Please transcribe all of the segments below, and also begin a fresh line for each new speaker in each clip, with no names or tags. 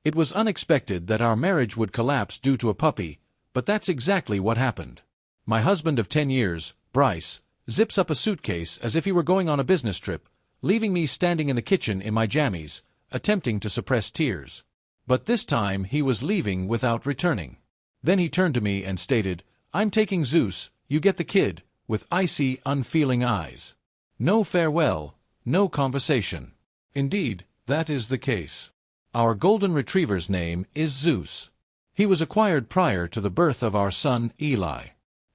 It was unexpected that our marriage would collapse due to a puppy, but that's exactly what happened. My husband of 10 years, Bryce, zips up a suitcase as if he were going on a business trip, leaving me standing in the kitchen in my jammies, attempting to suppress tears. But this time he was leaving without returning. Then he turned to me and stated, "I'm taking Zeus, you get the kid," with icy, unfeeling eyes. No farewell, no conversation. Indeed, that is the case. Our golden retriever's name is Zeus. He was acquired prior to the birth of our son, Eli.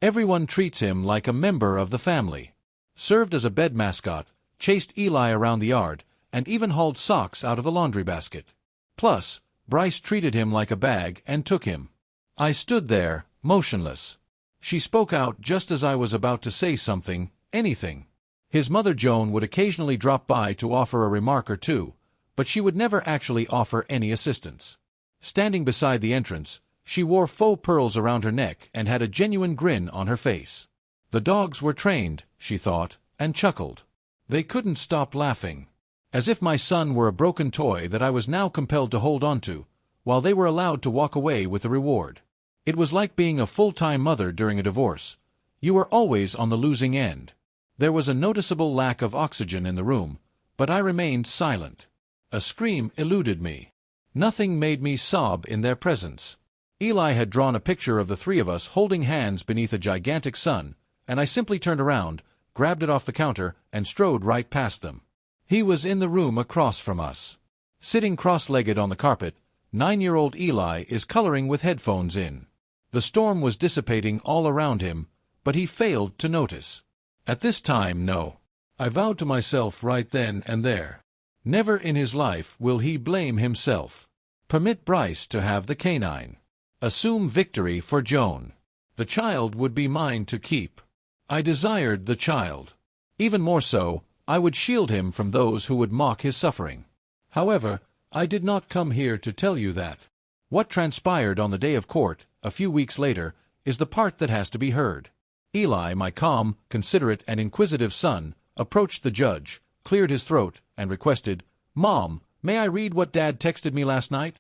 Everyone treats him like a member of the family. Served as a bed mascot, chased Eli around the yard, and even hauled socks out of the laundry basket. Plus, Bryce treated him like a bag and took him. I stood there, motionless. She spoke out just as I was about to say something, anything. His mother Joan would occasionally drop by to offer a remark or two, but she would never actually offer any assistance. Standing beside the entrance, she wore faux pearls around her neck and had a genuine grin on her face. The dogs were trained, she thought, and chuckled. They couldn't stop laughing. As if my son were a broken toy that I was now compelled to hold on to, while they were allowed to walk away with the reward. It was like being a full-time mother during a divorce. You were always on the losing end. There was a noticeable lack of oxygen in the room, but I remained silent. A scream eluded me. Nothing made me sob in their presence. Eli had drawn a picture of the three of us holding hands beneath a gigantic sun, and I simply turned around, grabbed it off the counter, and strode right past them. He was in the room across from us. Sitting cross-legged on the carpet, 9-year-old Eli is coloring with headphones in. The storm was dissipating all around him, but he failed to notice. At this time, no. I vowed to myself right then and there. Never in his life will he blame himself. Permit Bryce to have the canine. Assume victory for Joan. The child would be mine to keep. I desired the child. Even more so, I would shield him from those who would mock his suffering. However, I did not come here to tell you that. What transpired on the day of court, a few weeks later, is the part that has to be heard. Eli, my calm, considerate, and inquisitive son, approached the judge, cleared his throat, and requested, "Mom, may I read what Dad texted me last night?"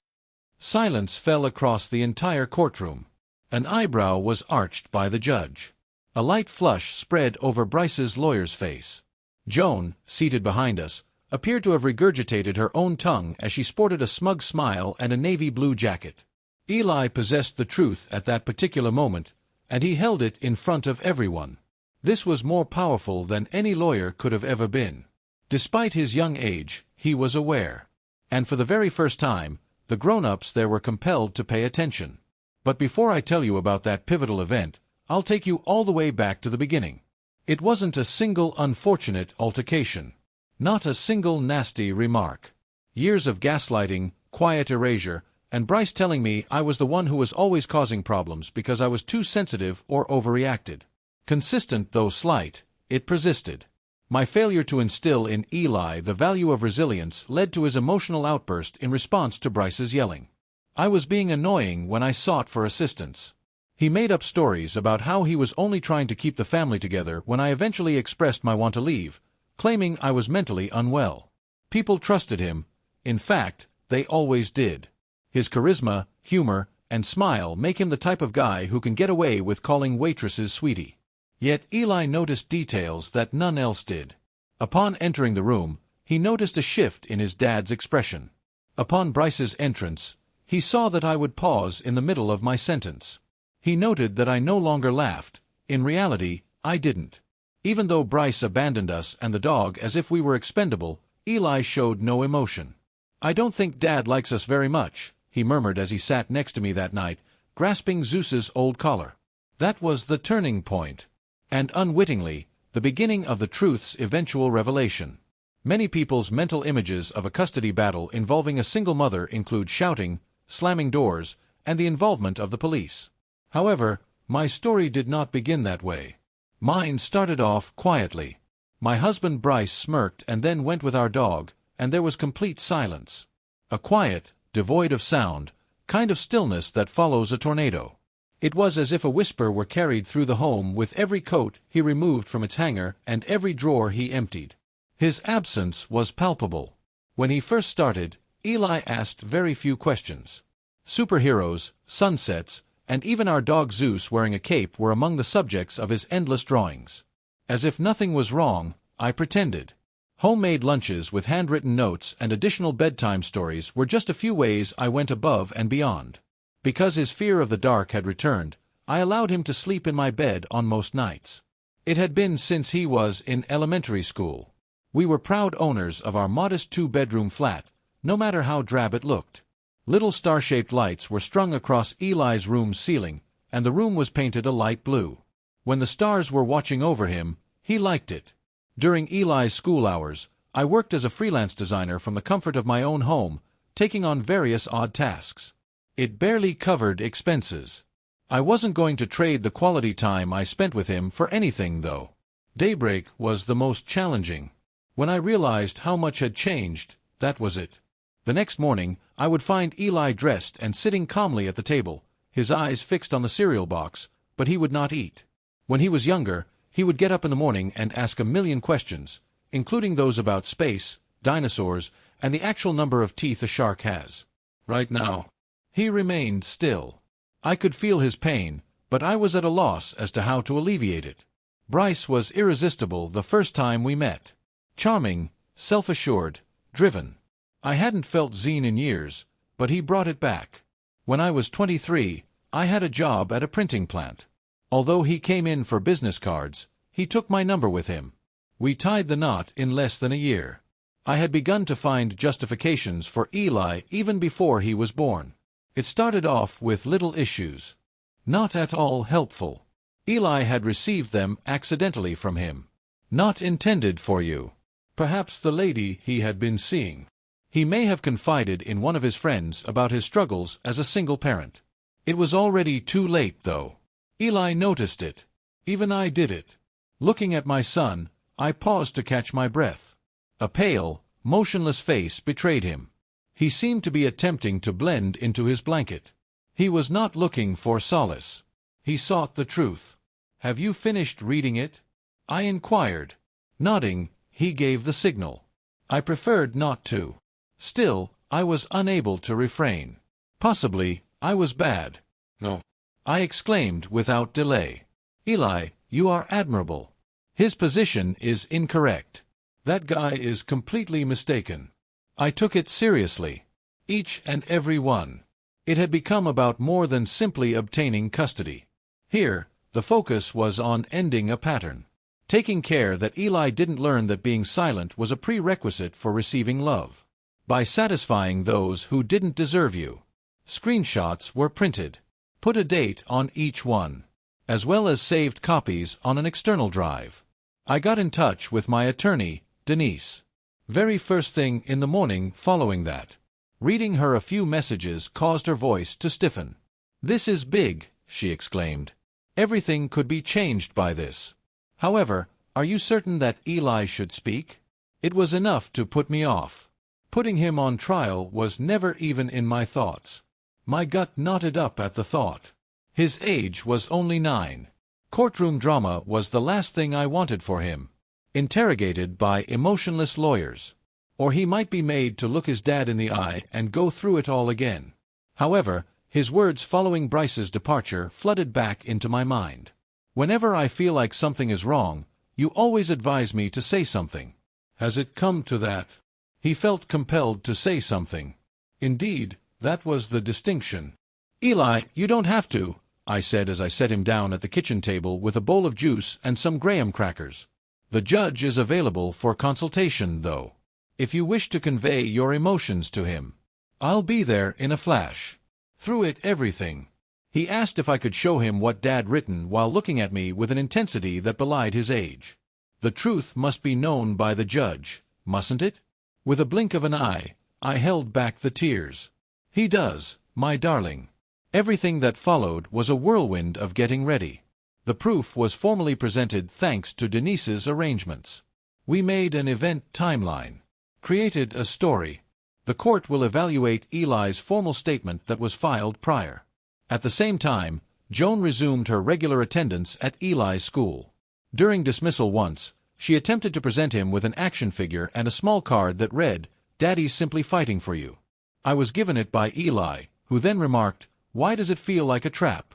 Silence fell across the entire courtroom. An eyebrow was arched by the judge. A light flush spread over Bryce's lawyer's face. Joan, seated behind us, appeared to have regurgitated her own tongue as she sported a smug smile and a navy blue jacket. Eli possessed the truth at that particular moment, and he held it in front of everyone. This was more powerful than any lawyer could have ever been. Despite his young age, he was aware. And for the very first time, the grown-ups there were compelled to pay attention. But before I tell you about that pivotal event, I'll take you all the way back to the beginning. It wasn't a single unfortunate altercation. Not a single nasty remark. Years of gaslighting, quiet erasure, and Bryce telling me I was the one who was always causing problems because I was too sensitive or overreacted. Consistent though slight, it persisted. My failure to instill in Eli the value of resilience led to his emotional outburst in response to Bryce's yelling. I was being annoying when I sought for assistance. He made up stories about how he was only trying to keep the family together when I eventually expressed my want to leave, claiming I was mentally unwell. People trusted him. In fact, they always did. His charisma, humor, and smile make him the type of guy who can get away with calling waitresses sweetie. Yet Eli noticed details that none else did. Upon entering the room, he noticed a shift in his dad's expression. Upon Bryce's entrance, he saw that I would pause in the middle of my sentence. He noted that I no longer laughed. In reality, I didn't. Even though Bryce abandoned us and the dog as if we were expendable, Eli showed no emotion. "I don't think Dad likes us very much," he murmured as he sat next to me that night, grasping Zeus's old collar. That was the turning point. And unwittingly, the beginning of the truth's eventual revelation. Many people's mental images of a custody battle involving a single mother include shouting, slamming doors, and the involvement of the police. However, my story did not begin that way. Mine started off quietly. My husband Bryce smirked and then went with our dog, and there was complete silence. A quiet, devoid of sound, kind of stillness that follows a tornado. It was as if a whisper were carried through the home with every coat he removed from its hanger and every drawer he emptied. His absence was palpable. When he first started, Eli asked very few questions. Superheroes, sunsets, and even our dog Zeus wearing a cape were among the subjects of his endless drawings. As if nothing was wrong, I pretended. Homemade lunches with handwritten notes and additional bedtime stories were just a few ways I went above and beyond. Because his fear of the dark had returned, I allowed him to sleep in my bed on most nights. It had been since he was in elementary school. We were proud owners of our modest 2-bedroom flat, no matter how drab it looked. Little star-shaped lights were strung across Eli's room's ceiling, and the room was painted a light blue. When the stars were watching over him, he liked it. During Eli's school hours, I worked as a freelance designer from the comfort of my own home, taking on various odd tasks. It barely covered expenses. I wasn't going to trade the quality time I spent with him for anything, though. Daybreak was the most challenging. When I realized how much had changed, that was it. The next morning, I would find Eli dressed and sitting calmly at the table, his eyes fixed on the cereal box, but he would not eat. When he was younger, he would get up in the morning and ask a million questions, including those about space, dinosaurs, and the actual number of teeth a shark has. Right now, he remained still. I could feel his pain, but I was at a loss as to how to alleviate it. Bryce was irresistible the first time we met. Charming, self-assured, driven. I hadn't felt Zine in years, but he brought it back. When I was 23, I had a job at a printing plant. Although he came in for business cards, he took my number with him. We tied the knot in less than a year. I had begun to find justifications for Eli even before he was born. It started off with little issues. Not at all helpful. Eli had received them accidentally from him. Not intended for you. Perhaps the lady he had been seeing. He may have confided in one of his friends about his struggles as a single parent. It was already too late, though. Eli noticed it. Even I did it. Looking at my son, I paused to catch my breath. A pale, motionless face betrayed him. He seemed to be attempting to blend into his blanket. He was not looking for solace. He sought the truth. "Have you finished reading it?" I inquired. Nodding, he gave the signal. I preferred not to. Still, I was unable to refrain. Possibly, I was bad. "No," I exclaimed without delay. "Eli, you are admirable. His position is incorrect. That guy is completely mistaken." I took it seriously. Each and every one. It had become about more than simply obtaining custody. Here, the focus was on ending a pattern. Taking care that Eli didn't learn that being silent was a prerequisite for receiving love. By satisfying those who didn't deserve you. Screenshots were printed. Put a date on each one, as well as saved copies on an external drive. I got in touch with my attorney, Denise. Very first thing in the morning following that. Reading her a few messages caused her voice to stiffen. "This is big," she exclaimed. "Everything could be changed by this. However, are you certain that Eli should speak?" It was enough to put me off. Putting him on trial was never even in my thoughts. My gut knotted up at the thought. His age was only 9. Courtroom drama was the last thing I wanted for him. Interrogated by emotionless lawyers. Or he might be made to look his dad in the eye and go through it all again. However, his words following Bryce's departure flooded back into my mind. "Whenever I feel like something is wrong, you always advise me to say something. Has it come to that?" He felt compelled to say something. Indeed, that was the distinction. "Eli, you don't have to," I said as I set him down at the kitchen table with a bowl of juice and some graham crackers. "The judge is available for consultation, though. If you wish to convey your emotions to him, I'll be there in a flash." Through it everything. He asked if I could show him what Dad written while looking at me with an intensity that belied his age. The truth must be known by the judge, mustn't it? With a blink of an eye, I held back the tears. "He does, my darling." Everything that followed was a whirlwind of getting ready. The proof was formally presented thanks to Denise's arrangements. We made an event timeline. Created a story. The court will evaluate Eli's formal statement that was filed prior. At the same time, Joan resumed her regular attendance at Eli's school. During dismissal once, she attempted to present him with an action figure and a small card that read, "Daddy's simply fighting for you." I was given it by Eli, who then remarked, "Why does it feel like a trap?"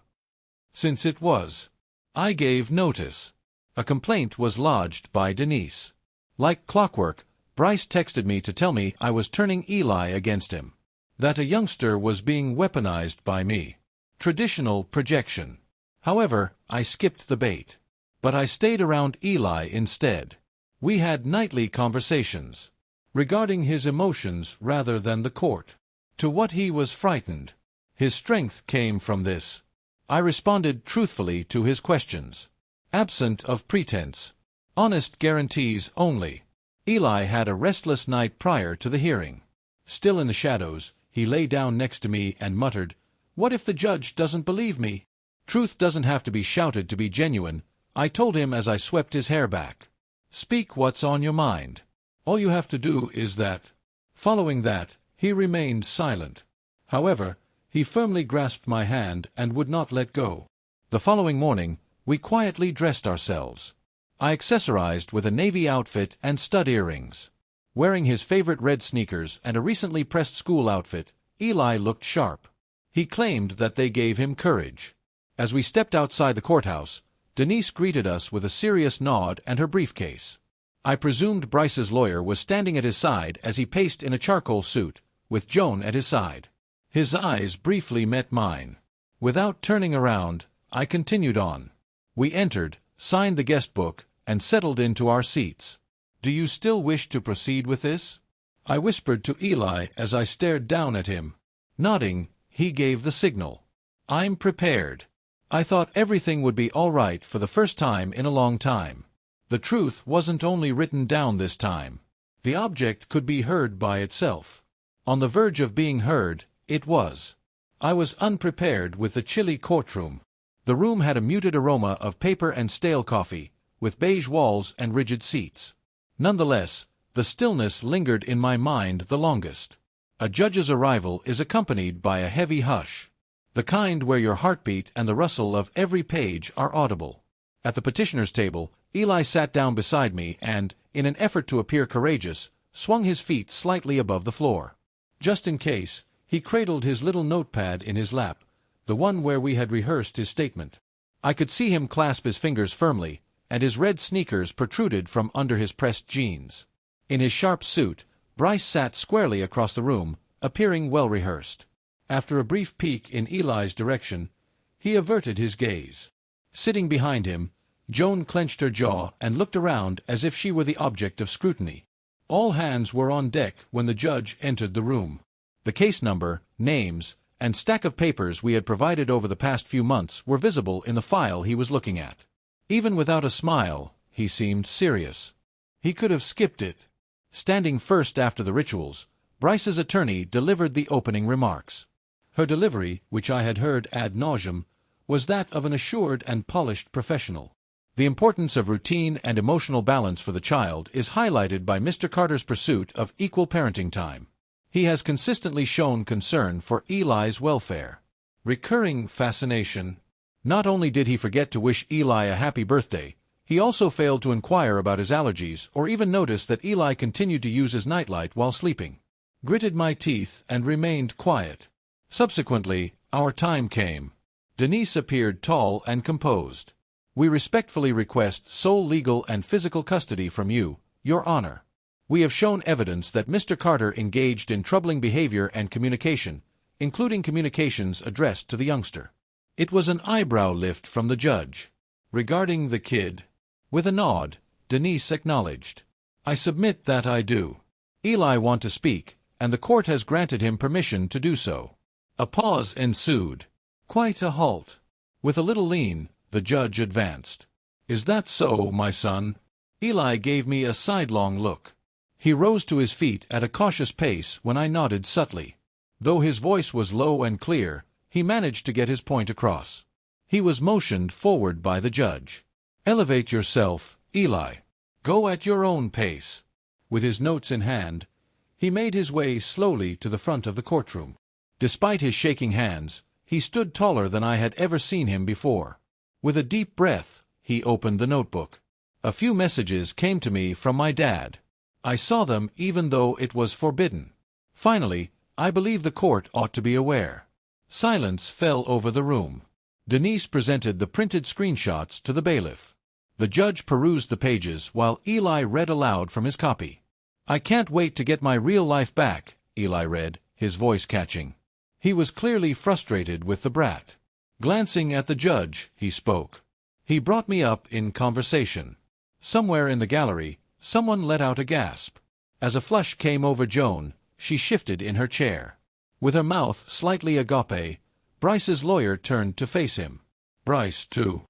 Since it was. I gave notice. A complaint was lodged by Denise. Like clockwork, Bryce texted me to tell me I was turning Eli against him. That a youngster was being weaponized by me. Traditional projection. However, I skipped the bait. But I stayed around Eli instead. We had nightly conversations regarding his emotions rather than the court. To what he was frightened. His strength came from this. I responded truthfully to his questions. Absent of pretense. Honest guarantees only. Eli had a restless night prior to the hearing. Still in the shadows, he lay down next to me and muttered, "What if the judge doesn't believe me?" Truth doesn't have to be shouted to be genuine, I told him as I swept his hair back. Speak what's on your mind. All you have to do is that. Following that, he remained silent. However, he firmly grasped my hand and would not let go. The following morning, we quietly dressed ourselves. I accessorized with a navy outfit and stud earrings. Wearing his favorite red sneakers and a recently pressed school outfit, Eli looked sharp. He claimed that they gave him courage. As we stepped outside the courthouse, Denise greeted us with a serious nod and her briefcase. I presumed Bryce's lawyer was standing at his side as he paced in a charcoal suit, with Joan at his side. His eyes briefly met mine. Without turning around, I continued on. We entered, signed the guest book, and settled into our seats. "Do you still wish to proceed with this?" I whispered to Eli as I stared down at him. Nodding, he gave the signal. "I'm prepared." I thought everything would be all right for the first time in a long time. The truth wasn't only written down this time. The object could be heard by itself. On the verge of being heard, it was. I was unprepared with the chilly courtroom. The room had a muted aroma of paper and stale coffee, with beige walls and rigid seats. Nonetheless, the stillness lingered in my mind the longest. A judge's arrival is accompanied by a heavy hush. The kind where your heartbeat and the rustle of every page are audible. At the petitioner's table, Eli sat down beside me and, in an effort to appear courageous, swung his feet slightly above the floor. Just in case, he cradled his little notepad in his lap, the one where we had rehearsed his statement. I could see him clasp his fingers firmly, and his red sneakers protruded from under his pressed jeans. In his sharp suit, Bryce sat squarely across the room, appearing well-rehearsed. After a brief peek in Eli's direction, he averted his gaze. Sitting behind him, Joan clenched her jaw and looked around as if she were the object of scrutiny. All hands were on deck when the judge entered the room. The case number, names, and stack of papers we had provided over the past few months were visible in the file he was looking at. Even without a smile, he seemed serious. He could have skipped it. Standing first after the rituals, Bryce's attorney delivered the opening remarks. Her delivery, which I had heard ad nauseum, was that of an assured and polished professional. The importance of routine and emotional balance for the child is highlighted by Mr. Carter's pursuit of equal parenting time. He has consistently shown concern for Eli's welfare. Recurring fascination. Not only did he forget to wish Eli a happy birthday, he also failed to inquire about his allergies or even notice that Eli continued to use his nightlight while sleeping. Gritted my teeth and remained quiet. Subsequently, our time came. Denise appeared tall and composed. "We respectfully request sole legal and physical custody from you, Your Honor. We have shown evidence that Mr. Carter engaged in troubling behavior and communication, including communications addressed to the youngster." It was an eyebrow lift from the judge. "Regarding the kid?" With a nod, Denise acknowledged. "I submit that I do. Eli wants to speak, and the court has granted him permission to do so." A pause ensued. Quite a halt. With a little lean, the judge advanced. "Is that so, my son?" Eli gave me a sidelong look. He rose to his feet at a cautious pace when I nodded subtly. Though his voice was low and clear, he managed to get his point across. He was motioned forward by the judge. "Elevate yourself, Eli. Go at your own pace." With his notes in hand, he made his way slowly to the front of the courtroom. Despite his shaking hands, he stood taller than I had ever seen him before. With a deep breath, he opened the notebook. A few messages came to me from my dad. I saw them even though it was forbidden. Finally, I believe the court ought to be aware." Silence fell over the room. Denise presented the printed screenshots to the bailiff. The judge perused the pages while Eli read aloud from his copy. "I can't wait to get my real life back," Eli read, his voice catching. He was clearly frustrated with the brat. Glancing at the judge, he spoke. "He brought me up in conversation." Somewhere in the gallery, someone let out a gasp. As a flush came over Joan, she shifted in her chair. With her mouth slightly agape, Bryce's lawyer turned to face him. Bryce, too.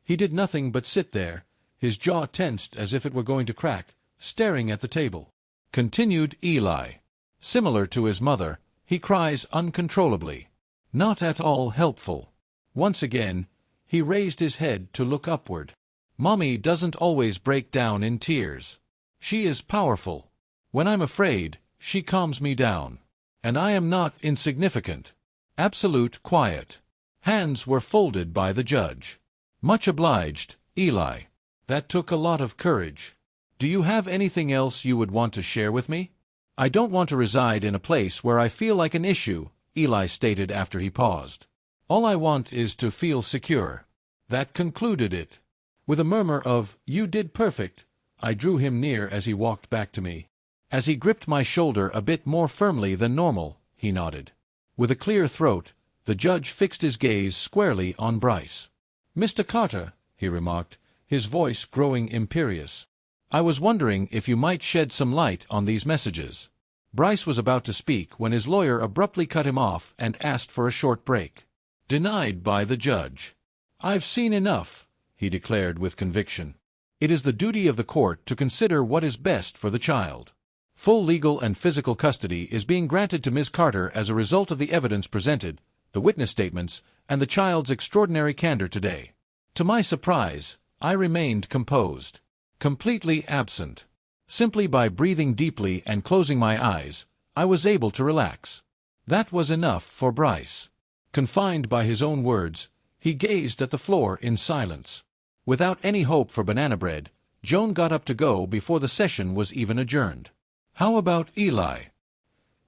He did nothing but sit there, his jaw tensed as if it were going to crack, staring at the table. Continued Eli. "Similar to his mother, he cries uncontrollably. Not at all helpful." Once again, he raised his head to look upward. "Mommy doesn't always break down in tears. She is powerful. When I'm afraid, she calms me down. And I am not insignificant." Absolute quiet. Hands were folded by the judge. "Much obliged, Eli. That took a lot of courage. Do you have anything else you would want to share with me?" "I don't want to reside in a place where I feel like an issue," Eli stated after he paused. "All I want is to feel secure." That concluded it. With a murmur of, "You did perfect," I drew him near as he walked back to me. As he gripped my shoulder a bit more firmly than normal, he nodded. With a clear throat, the judge fixed his gaze squarely on Bryce. "Mr. Carter," he remarked, his voice growing imperious, "I was wondering if you might shed some light on these messages." Bryce was about to speak when his lawyer abruptly cut him off and asked for a short break. Denied by the judge. "I've seen enough," he declared with conviction. "It is the duty of the court to consider what is best for the child. Full legal and physical custody is being granted to Ms. Carter as a result of the evidence presented, the witness statements, and the child's extraordinary candor today." To my surprise, I remained composed. Completely absent. Simply by breathing deeply and closing my eyes, I was able to relax. That was enough for Bryce. Confined by his own words, he gazed at the floor in silence. Without any hope for banana bread, Joan got up to go before the session was even adjourned. "How about Eli?"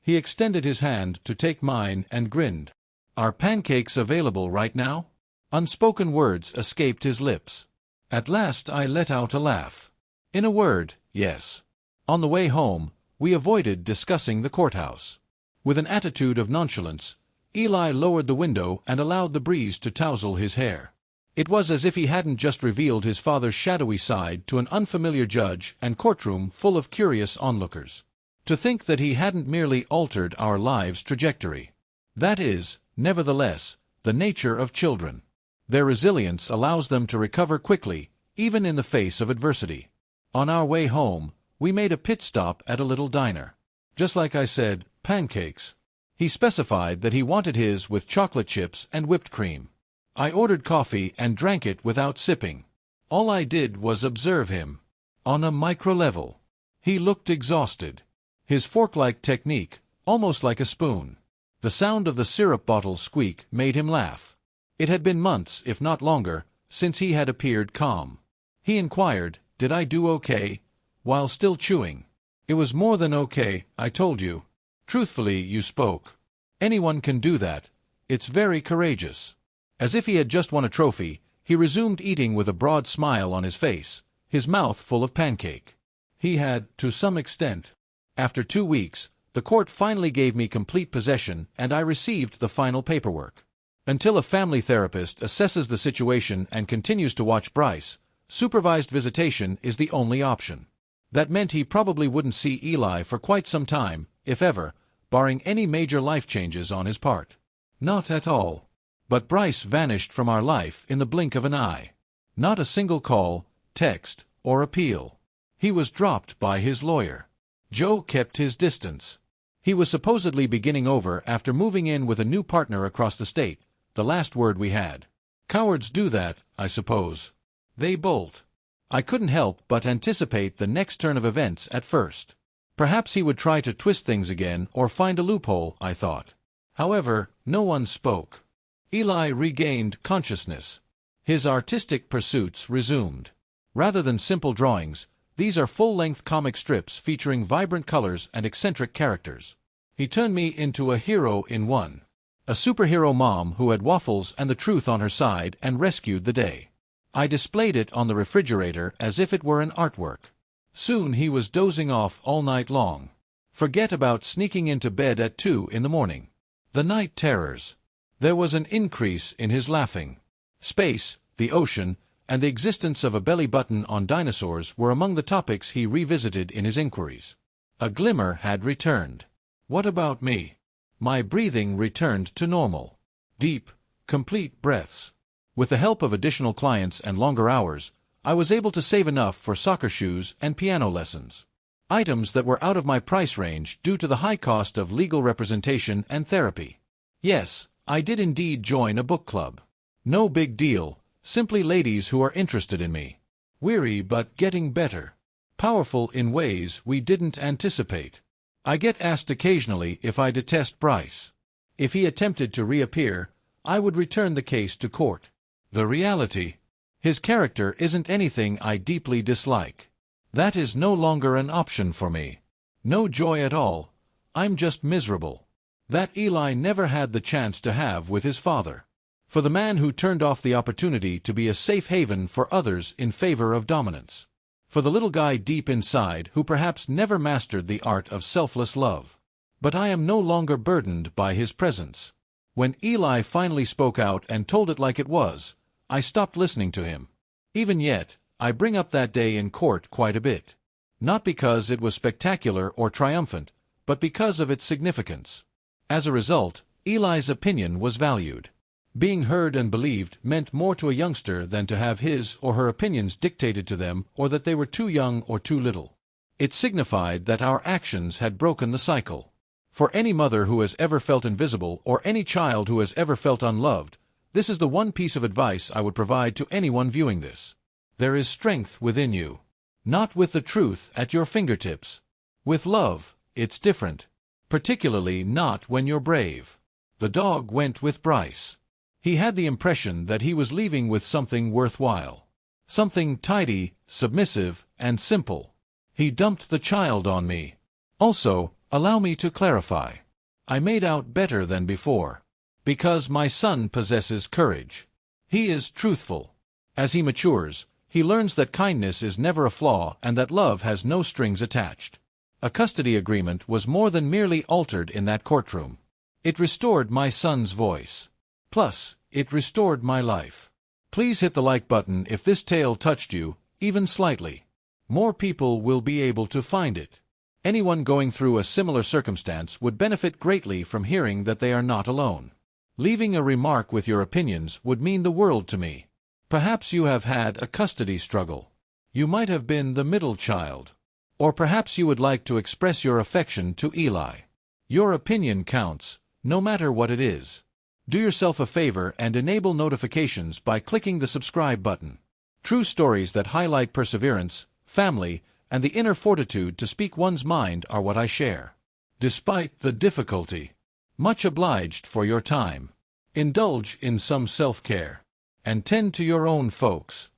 He extended his hand to take mine and grinned. "Are pancakes available right now?" Unspoken words escaped his lips. At last I let out a laugh. In a word, yes. On the way home, we avoided discussing the courthouse. With an attitude of nonchalance, Eli lowered the window and allowed the breeze to touzle his hair. It was as if he hadn't just revealed his father's shadowy side to an unfamiliar judge and courtroom full of curious onlookers. To think that he hadn't merely altered our lives' trajectory. That is, nevertheless, the nature of children. Their resilience allows them to recover quickly, even in the face of adversity. On our way home, we made a pit stop at a little diner. Just like I said, pancakes. He specified that he wanted his with chocolate chips and whipped cream. I ordered coffee and drank it without sipping. All I did was observe him. On a micro level. He looked exhausted. His fork-like technique, almost like a spoon. The sound of the syrup bottle squeak made him laugh. It had been months, if not longer, since he had appeared calm. He inquired, "Did I do okay?" while still chewing. "It was more than okay, I told you. Truthfully, you spoke. Anyone can do that. It's very courageous." As if he had just won a trophy, he resumed eating with a broad smile on his face, his mouth full of pancake. He had, to some extent. After 2 weeks, the court finally gave me complete possession and I received the final paperwork. Until a family therapist assesses the situation and continues to watch Bryce, supervised visitation is the only option. That meant he probably wouldn't see Eli for quite some time, if ever, barring any major life changes on his part. Not at all. But Bryce vanished from our life in the blink of an eye. Not a single call, text, or appeal. He was dropped by his lawyer. Joe kept his distance. He was supposedly beginning over after moving in with a new partner across the state, the last word we had. Cowards do that, I suppose. They bolt. I couldn't help but anticipate the next turn of events at first. Perhaps he would try to twist things again or find a loophole, I thought. However, no one spoke. Eli regained consciousness. His artistic pursuits resumed. Rather than simple drawings, these are full-length comic strips featuring vibrant colors and eccentric characters. He turned me into a hero in one. A superhero mom who had waffles and the truth on her side and rescued the day. I displayed it on the refrigerator as if it were an artwork. Soon he was dozing off all night long. Forget about sneaking into bed at 2 in the morning. The night terrors. There was an increase in his laughing. Space, the ocean, and the existence of a belly button on dinosaurs were among the topics he revisited in his inquiries. A glimmer had returned. What about me? My breathing returned to normal. Deep, complete breaths. With the help of additional clients and longer hours, I was able to save enough for soccer shoes and piano lessons. Items that were out of my price range due to the high cost of legal representation and therapy. Yes, I did indeed join a book club. No big deal, simply ladies who are interested in me. Weary but getting better. Powerful in ways we didn't anticipate. I get asked occasionally if I detest Bryce. If he attempted to reappear, I would return the case to court. The reality: his character isn't anything I deeply dislike. That is no longer an option for me. No joy at all. I'm just miserable. That Eli never had the chance to have with his father. For the man who turned off the opportunity to be a safe haven for others in favor of dominance. For the little guy deep inside who perhaps never mastered the art of selfless love. But I am no longer burdened by his presence. When Eli finally spoke out and told it like it was, I stopped listening to him. Even yet, I bring up that day in court quite a bit. Not because it was spectacular or triumphant, but because of its significance. As a result, Eli's opinion was valued. Being heard and believed meant more to a youngster than to have his or her opinions dictated to them or that they were too young or too little. It signified that our actions had broken the cycle. For any mother who has ever felt invisible or any child who has ever felt unloved, this is the one piece of advice I would provide to anyone viewing this. There is strength within you. Not with the truth at your fingertips. With love, it's different. Particularly not when you're brave. The dog went with Bryce. He had the impression that he was leaving with something worthwhile. Something tidy, submissive, and simple. He dumped the child on me. Also, allow me to clarify. I made out better than before. Because my son possesses courage. He is truthful. As he matures, he learns that kindness is never a flaw and that love has no strings attached. A custody agreement was more than merely altered in that courtroom. It restored my son's voice. Plus, it restored my life. Please hit the like button if this tale touched you, even slightly. More people will be able to find it. Anyone going through a similar circumstance would benefit greatly from hearing that they are not alone. Leaving a remark with your opinions would mean the world to me. Perhaps you have had a custody struggle. You might have been the middle child. Or perhaps you would like to express your affection to Eli. Your opinion counts, no matter what it is. Do yourself a favor and enable notifications by clicking the subscribe button. True stories that highlight perseverance, family, and the inner fortitude to speak one's mind are what I share. Despite the difficulty. Much obliged for your time. Indulge in some self-care. And tend to your own folks.